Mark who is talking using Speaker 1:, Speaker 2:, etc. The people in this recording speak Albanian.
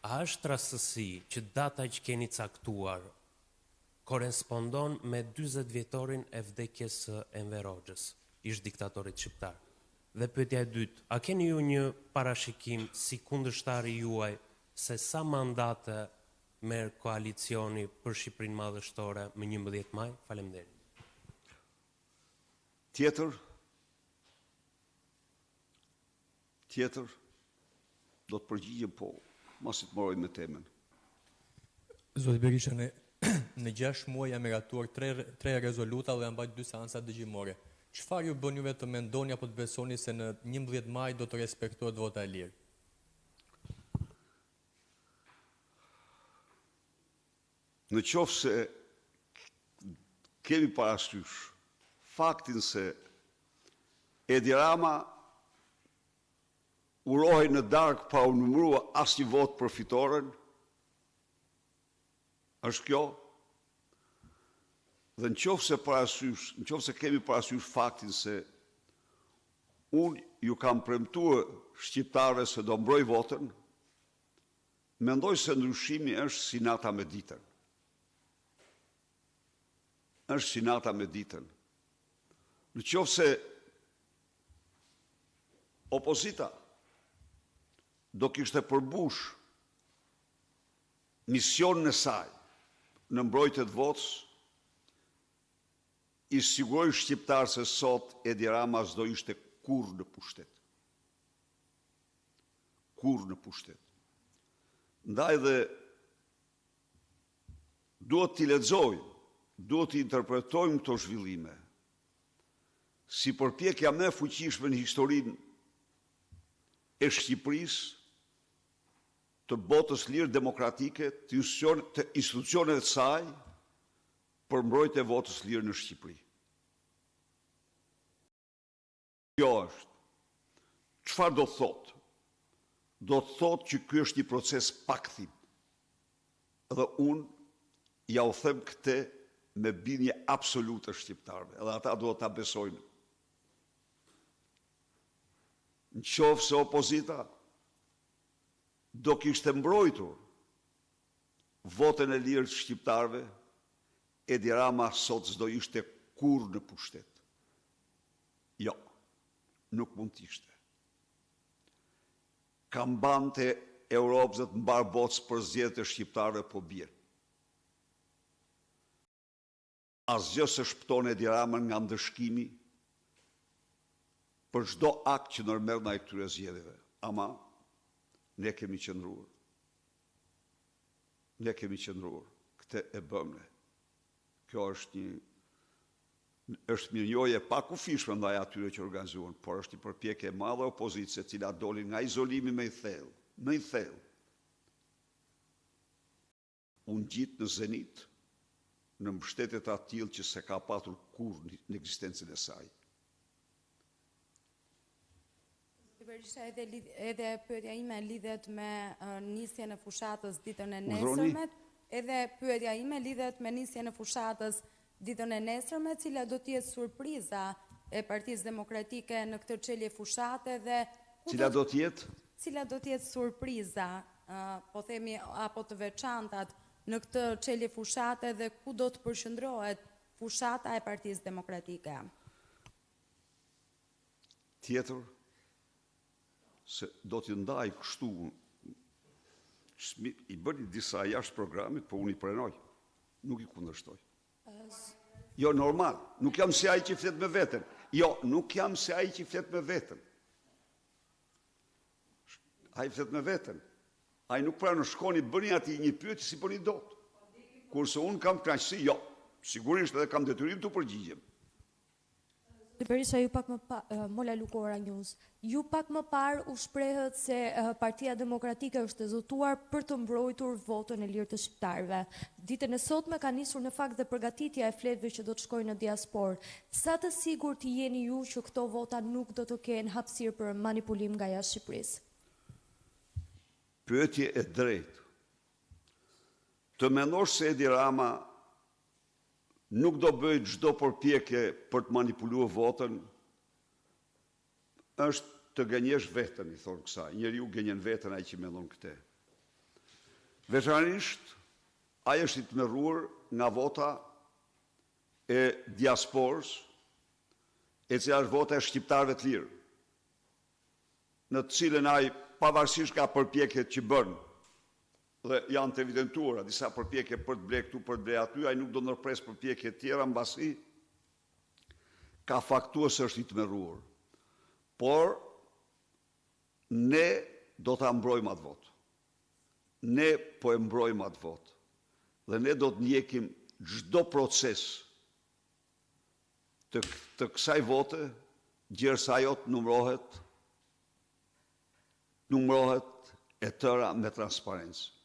Speaker 1: A është rastësi që data që keni caktuar korespondon me 40 vjetorin e vdekjes së Enver Hoxhës, ish diktatorit shqiptar? Dhe pyetja e dytë, a keni ju një parashikim si kundërshtari juaj se sa mandate merr koalicioni për Shqipërinë Madhështore më 11 maj? Faleminderit.
Speaker 2: Tjetër, do të përgjigjem po, mos të moroj me temën.
Speaker 3: Zoti Berisha, në 6 muaj jam miratuar 3 rezoluta dhe jam bërë 2 seanca dëgjimore. Çfarë ju bën juve të mendoni apo të besoni se në 11 maj do të respektohet vota e lirë?
Speaker 2: Në qoftë se kemi parasysh faktin se Edi Rama urohej në darkë pa u numëruar asnjë vot për fitoren, është kjo? Dhe në qoftë se kemi parasysh faktin se unë ju kam premtuar shqiptarëve se do mbroj votën, mendoj se ndryshimi është si nata me ditën. Është si nata me ditën. Në qoftë se opozita do kishte përmbush misionin e saj në mbrojtje të votës, i siguroj shqiptarë se sot Edi Rama s'do ishte kurrë në pushtet. Kurrë në pushtet. Ndaj dhe duhet t'i lexojmë, duhet t'i interpretojmë këto zhvillime si përpjekja më e fuqishme në historinë e Shqipërisë, të botës lirë demokratike, të institucioneve të saj, për mbrojtje e votës lirë në Shqipëri. Kjo është. Çfarë do të thotë? Do të thotë që ky është një proces pakthim. Dhe unë ja u them këtë me bindje absolute shqiptarëve, edhe ata duhet ta besojnë. Në qoftë se opozita do kishte mbrojtur votën e lirë të shqiptarëve, Edi Rama sot s'do ishte kurrë në pushtet. Jo, nuk mund t'ishte. Kam bante Europës dhe të mbar botës për zgjedhjet e shqiptarëve po bjen. Asgjë se shpëton Edi Ramën nga ndëshkimi për çdo akt që nërmerr ndaj këtyre zgjedhjeve. Ama ne kemi qëndruar. Ne kemi qëndruar. Këtë e bëmë ne. Kjo është një njojë pa kufishme ndaj atyre që organizuan, por është një përpjekje e madhe opozitës, e cila dolin nga izolimi më i thellë. Unë gjitë në zenit, në mbështetjet atillë që se ka patur kurrë në ekzistencën e saj.
Speaker 4: Berisha, edhe pyetja ime lidhet me nisjen e fushatës ditën e nesërme. Edhe pyetja ime lidhet me nisjen e fushatës ditën e nesërme, cila do të jetë surpriza e Partisë Demokratike në këtë çelje fushate dhe
Speaker 2: cila do të jetë?
Speaker 4: Cila do të jetë surpriza, po themi, apo të veçantat në këtë çelje fushate dhe ku do të përqendrohet fushata e Partisë Demokratike?
Speaker 2: Tjetër, se do t'ju ndaj kështu, i bëni disa jashtë programit, po unë i prenoj, nuk i kundërshtoj. Jo, normal, nuk jam se ai që flet me veten. Jo, nuk jam se ai që flet me veten. Ai flet me veten. Ai nuk pranon, shkoni bëni atij një pyetje si bëni dot. Kurse unë kam kënaqësi, jo, sigurisht edhe kam detyrim të përgjigjem.
Speaker 5: Berisha, ju pak më Mola Lukora News, ju pak më parë u shprehët se Partia Demokratike është zotuar për të mbrojtur votën e lirë të shqiptarëve. Ditën e sotme ka nisur në fakt dhe përgatitja e fletëve që do të shkojnë në diasporë. Sa të sigurt jeni ju që këto vota nuk do të kenë hapësirë për manipulim nga jashtë Shqipërisë?
Speaker 2: Pyetje e drejtë. Të mendosh se Edi Rama nuk do bëjë çdo përpjekje për të manipuluar votën, është të gënjesh veten, i thonë kësaj. Njeriu gënjen veten ai që mendon këtë. Veçanërisht, ai është i tmerruar nga vota e diasporës, e cila është vota e shqiptarëve të lirë, në të cilën ai pavarësisht ka përpjekjet që bën, dhe janë të evidentuara disa përpjekje për të ble këtu, për të ble aty, ai nuk do ndërpres përpjekje tjera mbasi ka faktuar se është i tmerruar. Por ne do ta mbrojmë atë votë. Ne po e mbrojmë atë votë. Dhe ne do të ndjekim çdo proces të kësaj vote, gjersa ajo të numërohet e tëra me transparencë.